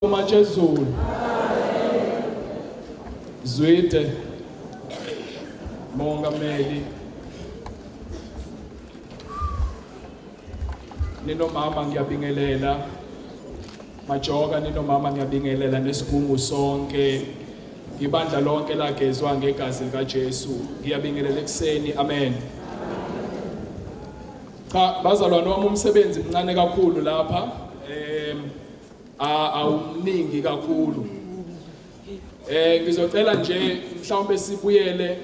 Umachezulu Zwide Mongameli Nino mama ngiyabingelela Majoka nino mama ngiyabingelela nesigungu sonke ibandla lonke lagezwa ngegazi lika Jesu ngiyabingelela ekseni amen. Cha bazalwane wami umsebenzi mncane kakhulu lapha awumningi kakhulu ngizocela nje mhlawumbe sibuyele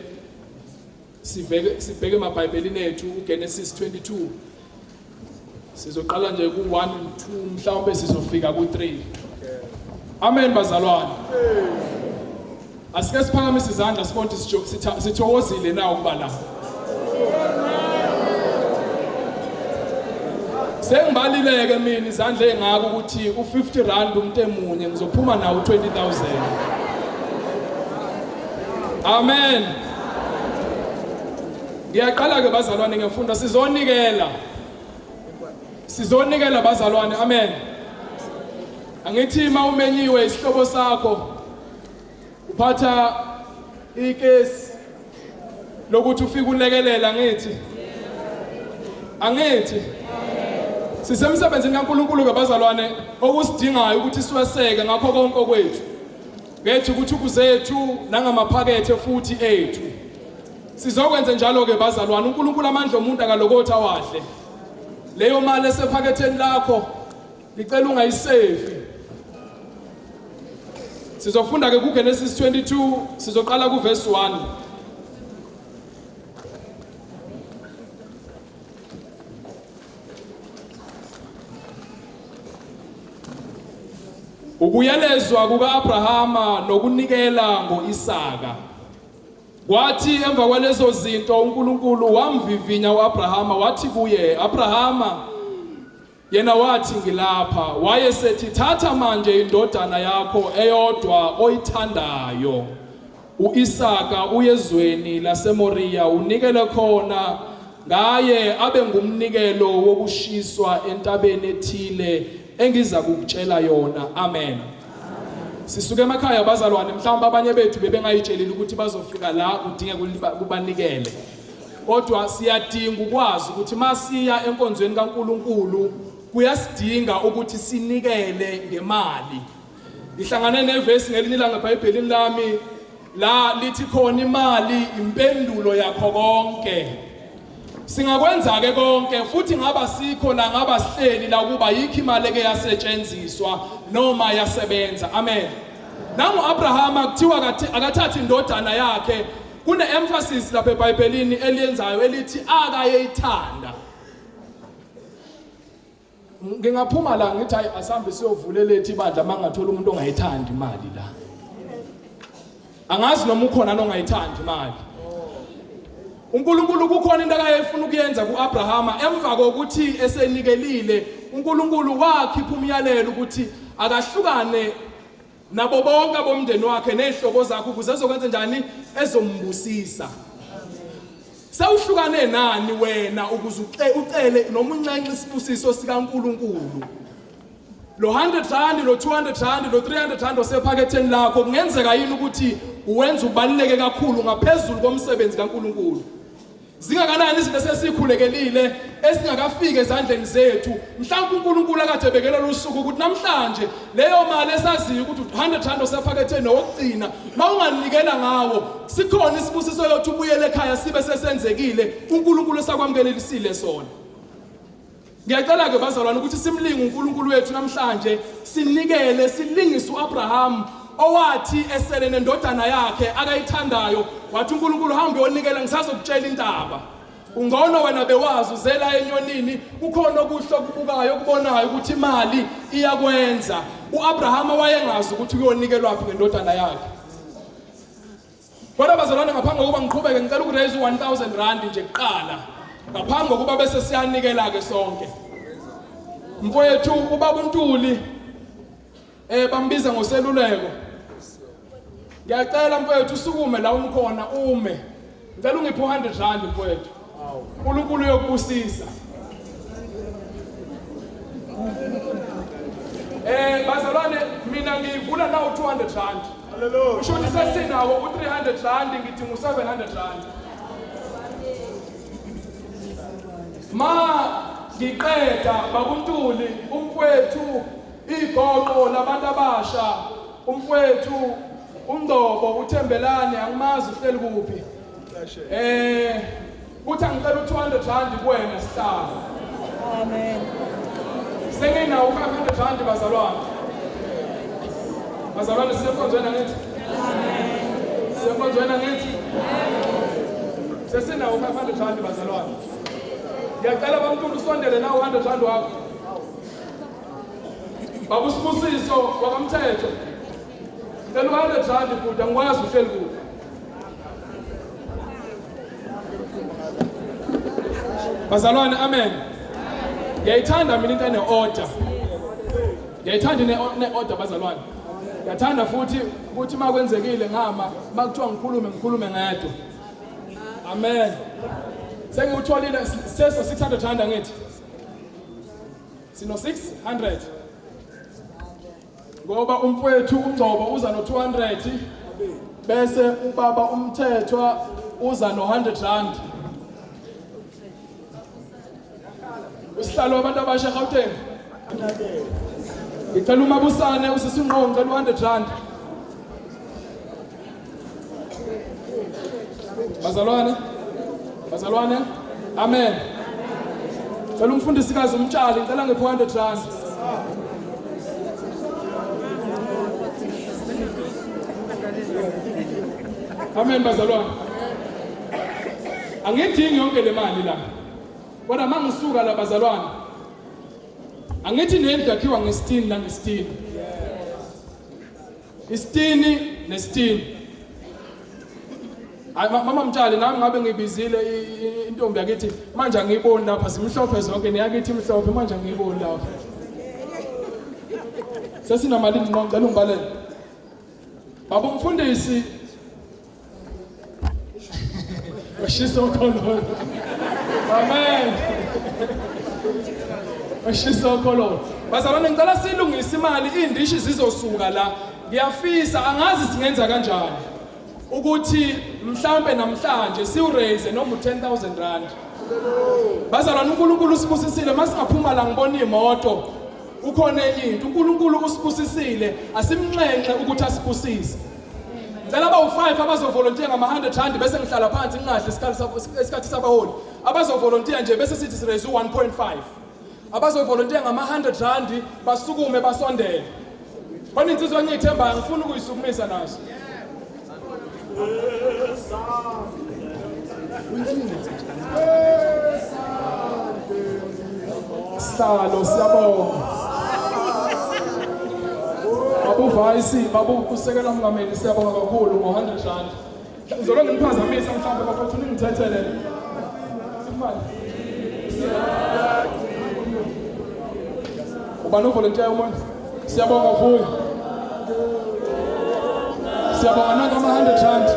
sibheke emabhayibhelini ethu uGenesis 22 sizoqala nje ku1 and 2 mhlawumbe sizofika ku3 amen bazalwane asike siphakamise izandla sibonke sithokozile na ukuba la sengibalileke mina izandla engako ukuthi u50 rand umuntu emunye ngizophuma nawo 20,000 amen. Ngiyaqala ke bazalwane ngiyafunda sizonikela bazalwane amen. Angithi mawumenyiwe isihlobo sakho uphatha ikesi lokuthi ufike ulekelela angithi sisemsebenzini kaNkulunkulu ke bazalwane okusidingayo ukuthi siwaseke ngakho konke kwethu ngethu ukuthi ukuzethu nangamaphakethe futhi ethu sizokwenza njalo ke bazalwane uNkulunkulu amandla omuntu akalokotha wahle leyo mali esephaketheni lakho licela ungayisefi sizofunda ke kuGenesis 22 sizoqala kuverse 1 Ukuyelezwa kukaAbrahama nokunikela ngoIsaka. Kwathi emva kwalezo zinto uNkulunkulu wamvivinya uAbrahama wathi kuye Abrahama yena wathi ngilapha wayesethi thatha manje indodana yakho eyodwa oyithandayo uIsaka uyezweni laseMoriya unikele khona ngaye abe ngumnikelo wokushiswa entabeni ethile engiza kukutshela yona amen. Sisuke emakhaya bazalwane mhlawumbe abanye bethu bebengayitshelile ukuthi bazofika la kudinge kubanikele kodwa siyadinga ukwazi ukuthi masiya enkonzweni kaNkulunkulu kuyasidinga ukuthi sinikele ngemali. Ngihlangane nevesi ngelinye ilanga eBhayibhelini lami la lithi khona imali impendulo yakho konke. Singakwenza ke konke futhi ngaba sikho la ngaba sihleli la kuba yikho imali eke yasetshenziswa noma yasebenza amen. Nangu Abrahama kuthiwa akathatha indodana yakhe kune emphasis lapha eBhayibhelini eliyenzayo elithi akayeyithanda. Ngingaphuma la ngithi asambe siyovuleletha ibandla mangathola umuntu ongayithandi imali la. Angazi noma ukhona nongayithandi imali. uNkulunkulu kukhona into akayefuna ukuyenza kuAbrahama emva kokuthi esenikelile uNkulunkulu wakhipha umyalelo ukuthi akahlukane nabo bonke bomndeni wakhe nezihlobo zakhe ukuze ezokwenza njani ezombusisa. Sawuhlukane nani wena ukuze ucele noma uncenxe isibusiso sikaNkulunkulu lo 100 rand lo 200 rand lo 300 rand osephaketheni lakho kungenzeka yini ukuthi uwenza ubaluleke kakhulu ngaphezulu komsebenzi kaNkulunkulu. Zingakanani izinto esesikhulekelile esingakafika ezandleni zethu mhlawumbe uNkulunkulu akade bekelela usuku ukuthi namhlanje leyo mali esaziyo ukuthi 100 rand osephaketheni wokugcina mawunganikela ngawo sikhona isibusiso yothu ubuyele ekhaya sibe sesenzekile uNkulunkulu esakwamukelelisile sona. Ngiyacela ke bazalwane ukuthi simlinge uNkulunkulu wethu namhlanje sinikele silingise uAbraham owathi esele nendodana yakhe akayithandayo wathi uNkulunkulu hamba uyonikela ngisazokutshela indaba ungcono wena bewazi uzela enyonini kukhona okuhle okubukayo okubonayo ukuthi imali iyakwenza. uAbrahama wayengazi ukuthi uyonikelwa phi ngendodana yakhe. Kodwa bazalwane ngaphambi kokuba ngiqhubeke ngicela ukuraise 1000 rand nje kuqala ngaphambi kokuba bese siyanikela ke sonke. Mfowethu ubaba uNtuli bambiza ngoseluleko. Ngiyacela mfowethu usukume la umkhona ume. Ngicela ungiphe 100 rand mfowethu. uNkulunkulu uyokubusisa. Bazalwane mina ngivula nawo 200 rand. Hallelujah. Usho ukuthi sesinawo u300 rand ngithi ngu700 rand. Ma ngiqeda bakuntuli umfowethu igoqo labantu abasha umfowethu uNgcobo uThembelane angimazi uhleli kuphi. Uthi angicela u200 rand kuwena sihlala. Amen. Senginawo 500 rand bazalwane. Bazalwane sisekonzweni ngithi. Amen. Sisekonzweni ngithi. Sesinawo 500 rand bazalwane. Ngiyacela baMntulu usondele nawo 100 rand wakho. Babusibusiso wakamthetho. Ngicela 100 rand futhi angikwazi uhleli kuphi. Bazalwane amen. Ngiyayithanda mina into ene-order. Ngiyayithanda ne-order bazalwane. Ngiyathanda futhi ukuthi makwenzekile ngama makuthiwa ngikhulume ngedwa. Amen. Sengiyutholile seso 600 rand angithi. Sino 600. Ngoba umfowethu uNgcobo uza no200 bese ubaba umthethwa uza no100 rand. Usihlalo wabantu abasha eGauteng. Ngicela uMabusane usisingqo ngicela u100 rand. Bazalwane. Amen. Ngicela umfundisikazi umtshali ngicela ngiphe 100 rand. Amen bazalwane. Angidingi yonke le mali la. Kodwa mangisuka la bazalwane. Angithi nendlu yakhiwa ngesitini la ngesitini. Isitini nesitini. Mama Mtshali nami ngabe ngibizile intombi yakithi manje angiyiboni lapha simhlophe zonke neyakithi imhlophe manje angiyiboni lapha. Sesinamali ngicela ungibalele. Baba umfundisi Washisa ukholo. Amen. Washisa ukholo. Bazalwane ngicela silungise imali indishi zizosuka la. Ngiyafisa angazi singenza kanjani. Ukuthi mhlambe namhlanje siwraise noma u10,000 rand. Bazalwane uNkulunkulu usibusisile masingaphuma la ngibona imoto. Ukhona enye into uNkulunkulu usibusisile asimnxenxe ukuthi asibusise. Ngicela abawu5 abazovolunteer ngama100 rand bese ngihlala phansi ngingadli isikhathi sabaholi. Abazovolunteer nje bese sithi siraise u1.5. Abazovolunteer ngama100 rand basukume basondele. Bona insizwa engiyithemba ngifuna ukuyisukumisa naso. Salo siyabonga. Babu Vice, babu kusekela umngameli siyabonga kakhulu ngo100 rand. Ngizolo ngimphazamisa mhlawumbe bafuna ngithethele. Imali. Uba no volunteer umuntu. Siyabonga vuyo. Siyabonga nangama100 rand.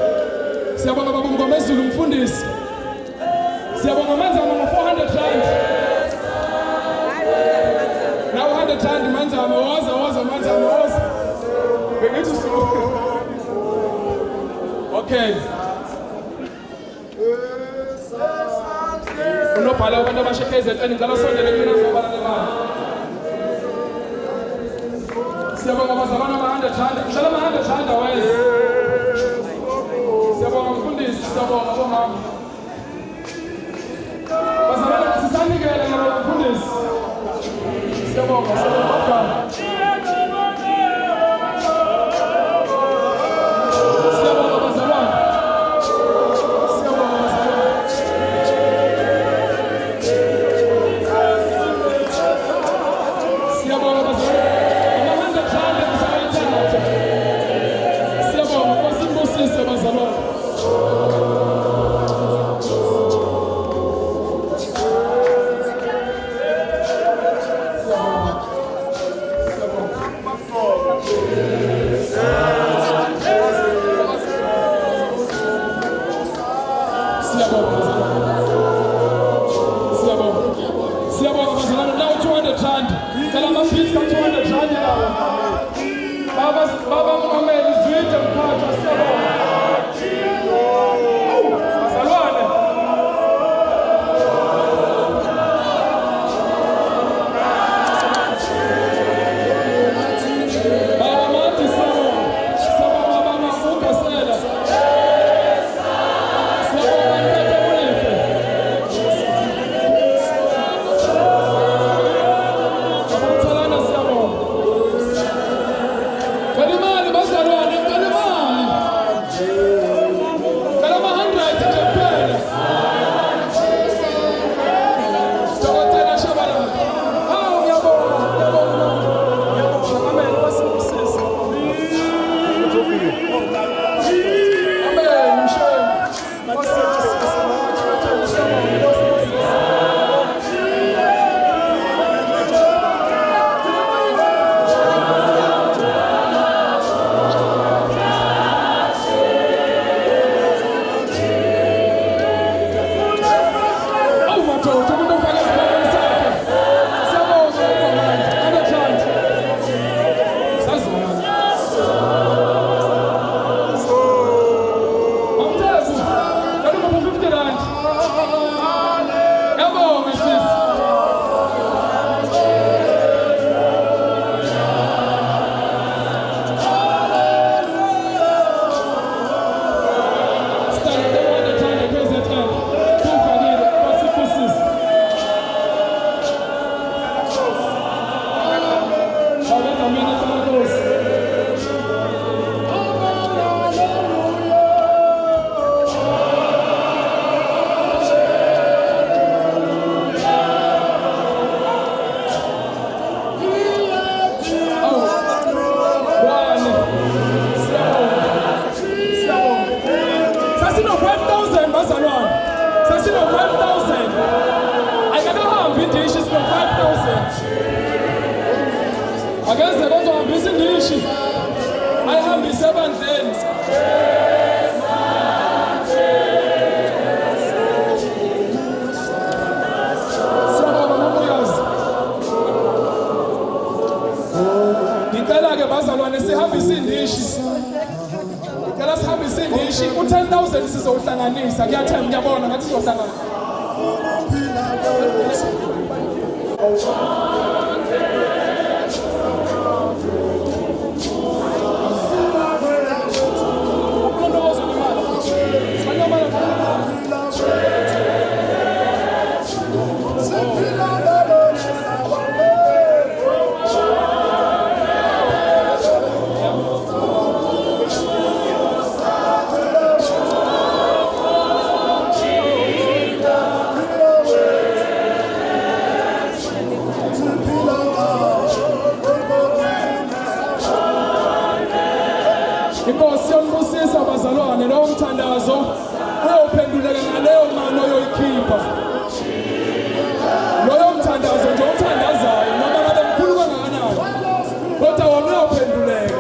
Siyabonga baba Mngomezulu umfundisi. Siyabonga Manzama ngo400 rand. Now 100 rand Manzama woza Manzama woza. Bengithi so. Okay. Unobhala abantu abashekeze ngicela sondele mina ngizobala nemali. Siyabonga bazalwane ama100 rand. Ngicela ama100 rand aweze. Siyabonga mfundisi, siyabonga bomama. Bazalwane sisanikele ngalo mfundisi. Siyabonga bakho. Baba Mkameli Zwide Mkhatshwa siyabonga. Bazalwane. Baba mathi siyabonga. Siyabonga baba ukasela. Siyabonga Mphethe Mulife. Abamthalana siyabonga. Kalimali bazalwane, kalimali. Kalama 100 nje kuphela. Dokotela Shabalala. Hawu ngiyabonga, ngiyabonga. Amen, wasibusisa. Amen, mshayeli. Wasibusisa. Awu madoda, umuntu ofake esikhwameni sakhe. Siyabonga manje. Angathandi. Sazona. Amthetho. Kanti ngapha 50 rand. Yabonga sisi. Start the one that time, the present time. Sifakile basifusisa. Babenza mina kaMakosi. Awu. Bwane. Siyabonga. Sasino 5,000 bazalwane. Sasino 5,000. Ayikakahambi indishi sino 5,000. Akeze bazohambisa indishi. Ayihambise ebandleni. Siyabonga mamoyazi. Ngicela-ke bazalwane sihambise indishi. Ngicela sihambise indishi. U-10,000 sizowuhlanganisa. Kuyathemba, ngiyabona ngathi sizohlangana. Ukulondoloza imali. Sibanyamana Inkosi yonibusisa bazalwane, lowo mthandazo uyophenduleka ngaleyo mali oyoyikhipha. Loyo mthandazo nje othandazayo noma ngabe mkhulu kangakanani, kodwa wona uyophenduleka.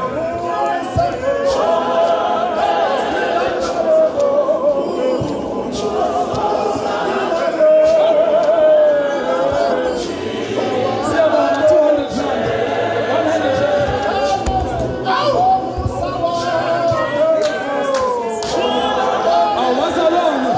Siyabonga 200 rand, 100 rand. Awu bazalwane.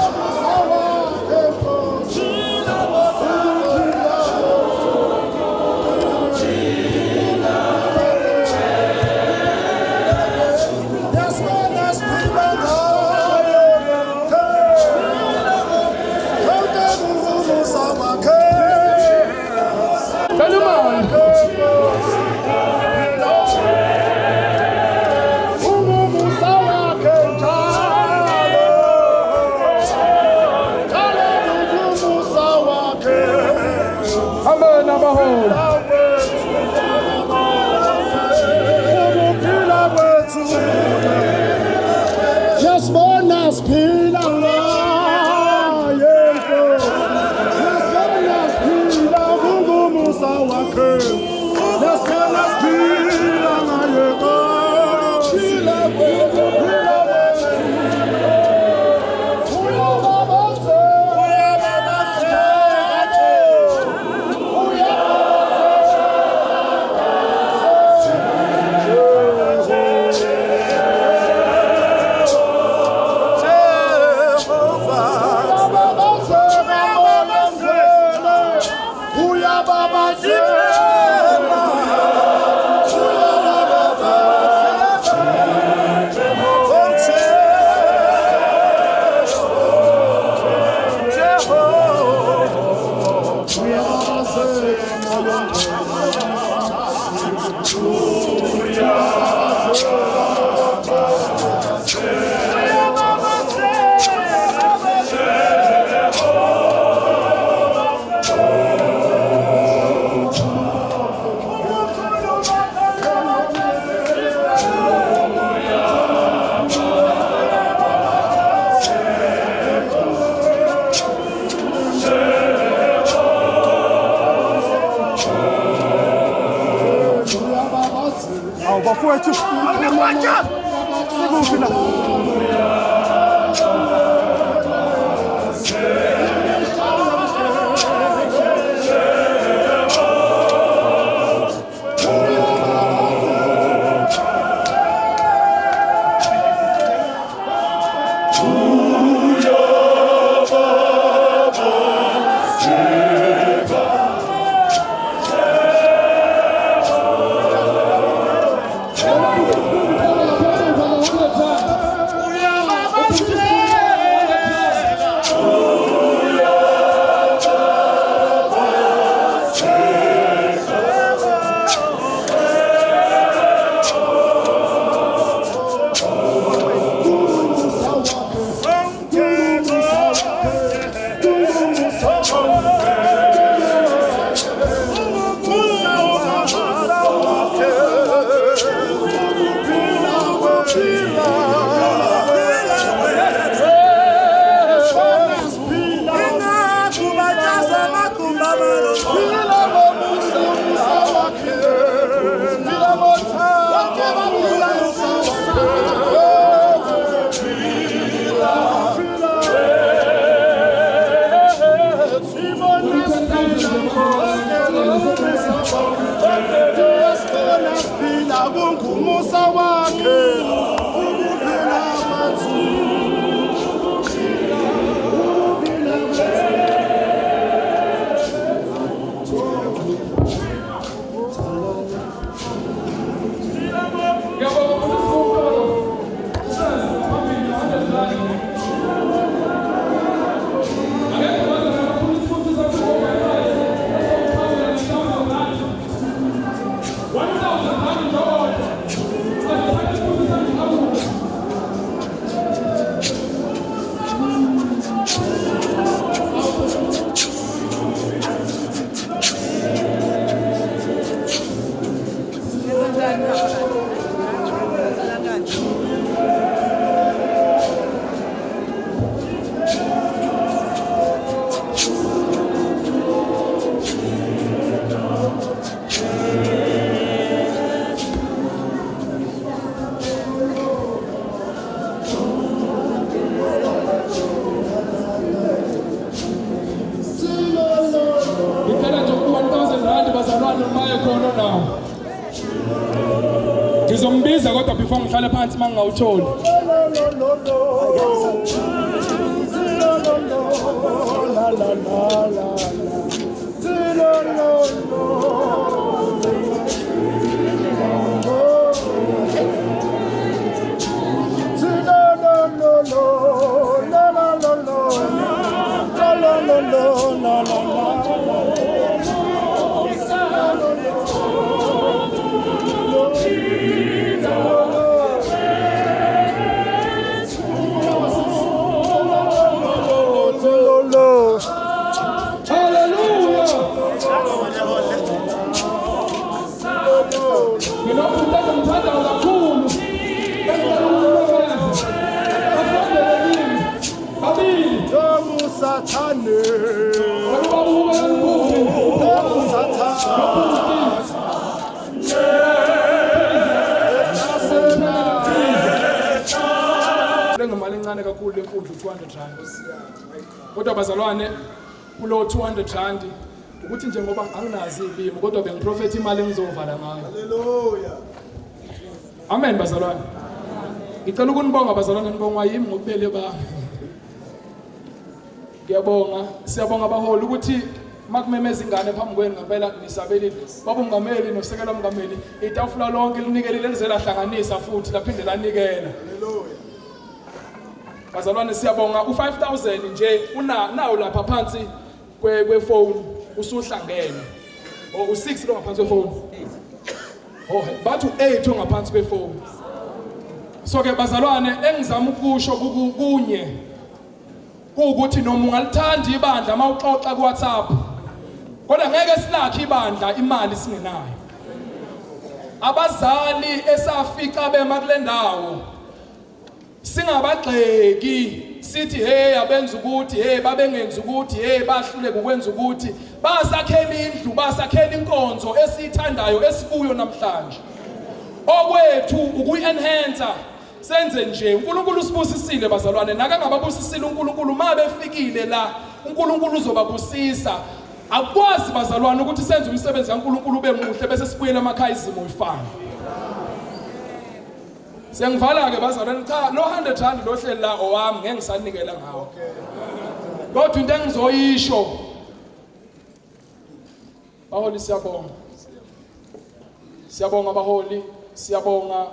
Ngizombiza kodwa before ngihlale phansi mangawutholi. Ngemali encane kakhulu enkundla 200 rand. Kodwa bazalwane kulo 200 rand ukuthi nje ngoba anginazi ilimi kodwa bengiprofetha imali engizovala ngayo. Haleluya. Amen bazalwane. Ngicela ukunibonga bazalwane nibongwa yimi ngokubele ba. Ngiyabonga, siyabonga abaholi ukuthi makumemeza ingane phambi kwenu ngempela nisabelile. Baba umngameli nosekela umngameli itafula lonke linikelile lizela hlanganisa futhi laphinde lanikela. Haleluya. Bazalwane siyabonga u5000 nje nawo lapha phansi kwephone usuhlangene. U6 lo ngaphansi kwephone. Bathu 8 ongaphansi kwephone. So ke bazalwane engizama ukusho kunye ukuthi noma ungalithanda ibandla mawuxoxa kuWhatsApp kodwa ngeke silakhe ibandla imali singenayo. Abazali esafika bema kule ndawo singabagxeki sithi hey abenza ukuthi hey babengenza ukuthi hey bahluleke ukwenza ukuthi basakhela indlu basakhela inkonzo esithandayo esikuyo namhlanje. okwethu ukuyi-enhancer senze nje uNkulunkulu usibusisile bazalwane nakangababusisile uNkulunkulu mabefikile la uNkulunkulu uzobabusisa akwazi bazalwane ukuthi senze umsebenzi kaNkulunkulu ube muhle bese sibuyele emakhaya izimo ifana Sengivala ke bazalwane cha lo 100 rand lo hleli la owami ngeke ngisanikela ngawo kodwa into engizoyisho baholi siyabonga abaholi siyabonga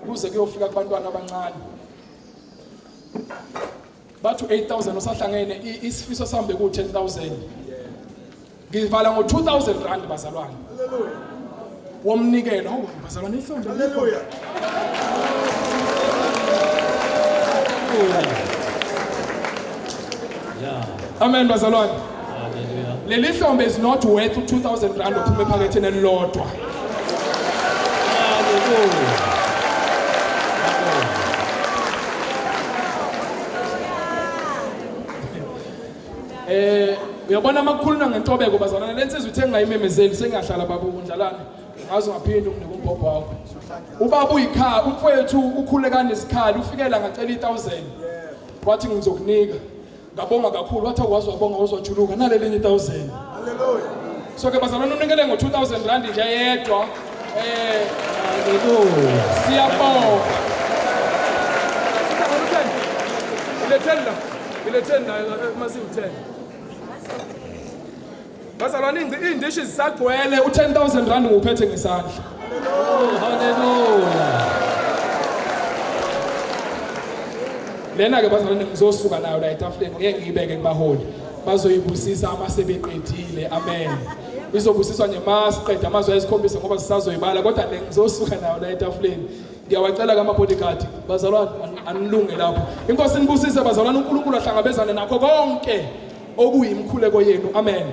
kuze kuyofika kubantwana abancane bathu 8000 osahlangene isifiso sambe ku 10000 ngivala ngo 2000 rand bazalwane haleluya womnikelo hawu bazalwane ihlonje haleluya yeah amen bazalwane haleluya leli hlombe is not worth 2000 rand ophuma ephaketheni elilodwa haleluya uyabona makukhuluna ngentobeko bazalwane lensizwe uthe ngayimemezeli sengahlala baba undlalane ngazo ngaphinde umnike umbhobho wakho ubaba uyikhaya umfowethu ukhuleka nesikhali ufikela ngacela 1000 wathi ngizokunika ngabonga kakhulu wathi akwazi wabonga uzojuluka nalelinye 1000 haleluya so ke bazalwane unikele ngo 2000 rand nje yedwa haleluya siyabonga ilethenda masive 10 bazalwane indishi zisagcwele u10000 rand nguphethe ngesandla haleluya lena ke bazalwane ngizosuka nayo la etafuleni ngeke ngiyibeke kubaholi bazoyibusisa amasebeqedile amen izobusiswa nje masiqeda amazwi ayisikhombisa ngoba sisazoyibala kodwa ngizosuka nayo la etafuleni ngiyawacela kama bodyguard bazalwane anilunge lapho inkosi nibusise bazalwane uNkulunkulu ahlangabezane nakho konke okuyimkhuleko yenu amen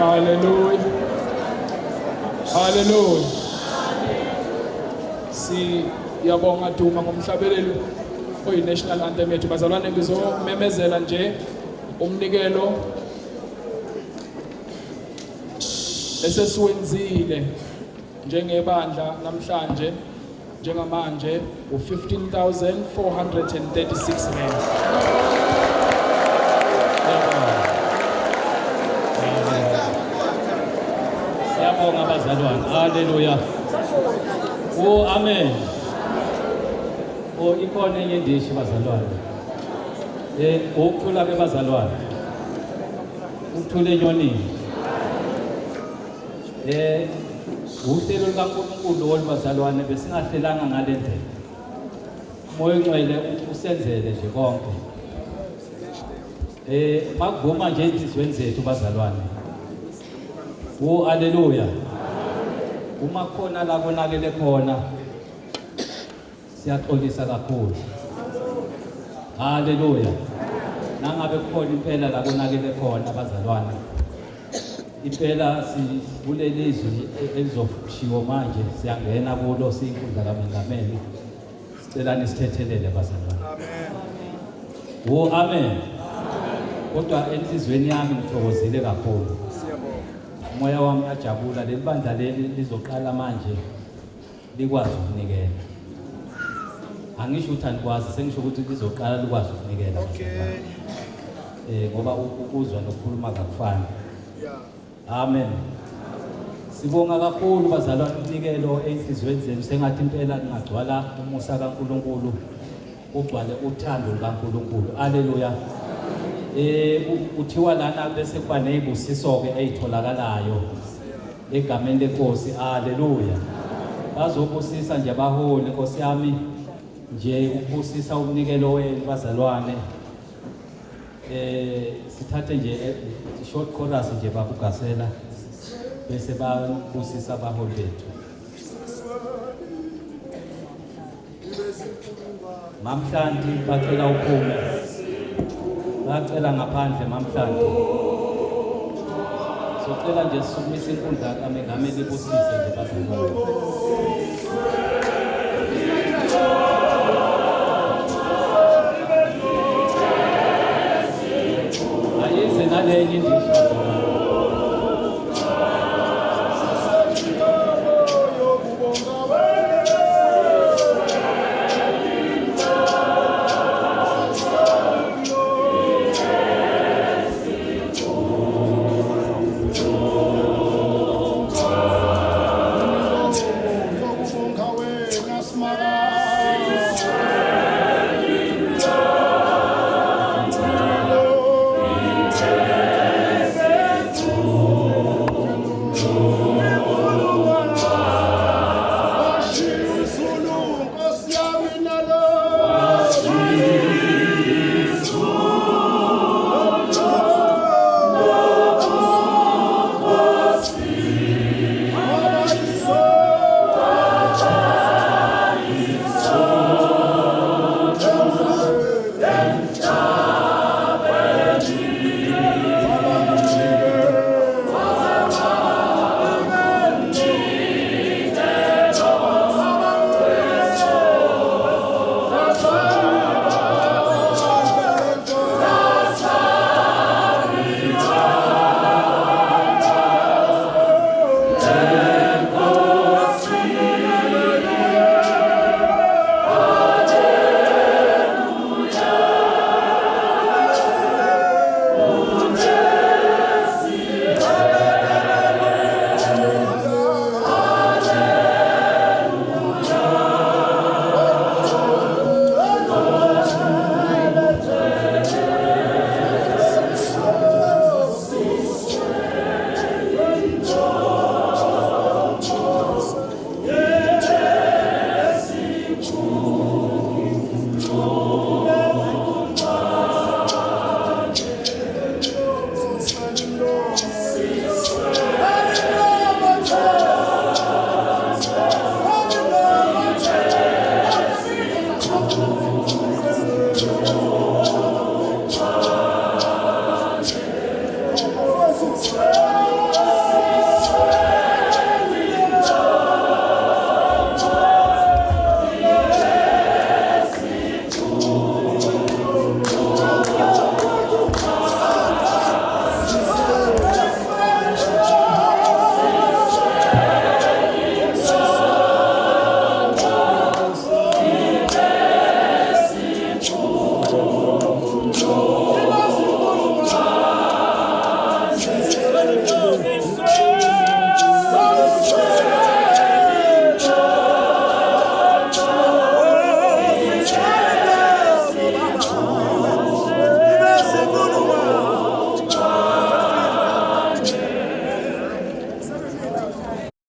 Hallelujah. Hallelujah. Siyabonga Duma ngomhlabelelo oyi-national anthem yethu. Bazalwane, ngizomemezela nje umnikelo esesiwenzile njengebandla namhlanje njengamanje u-15,436 rand. Siyabonga abazalwane. Hallelujah. Oh amen. Oh ikhona enye indishi bazalwane. Ukuthula ke bazalwane. Ukuthula Inyoni. Uhlelo lukaNkulunkulu olubazalwane besingahlelanga ngale ndlela. Moya ongcwele usenzele nje konke. Makuvuma nje inhlizweni zethu bazalwane. Oh haleluya. Uma khona la konakele khona siyaxolisa kakhulu. Haleluya. Nangabe kukhona impela la konakele khona bazalwane. Impela sivule lizwi elizoshiwo manje siyangena kulo sinkundla kaMengameli. Sicela nisithethelele bazalwane. Amen. Oh amen. Kodwa enhlizweni yami ngithokozile kakhulu. Moya wami uyajabula leli bandla leli lizoqala manje likwazi ukunikela. Angisho ukuthi anikwazi, sengisho ukuthi lizoqala likwazi ukunikela. Ngoba ukuzwa nokukhuluma akufani. Amen. Sibonga kakhulu bazalwane umnikelo enhlizweni zenu sengathi impela ngagcwala umusa kaNkulunkulu, ugcwale uthando lukaNkulunkulu. Haleluya. Uthiwa lana bese kuba nezibusiso ke ezitholakalayo egameni leNkosi. Haleluya. Bazobusisa nje abaholi Nkosi yami nje ukubusisa umnikelo wenu bazalwane. Sithathe nje short chorus nje babugasela bese babusisa abaholi bethu. Mamhlanti bacela uphume. Bacela ngaphandle mamhlanti. Socela nje sisukumise inkundla kaMengameli ibusise nje bazalwane. Ayize nalenye indishi.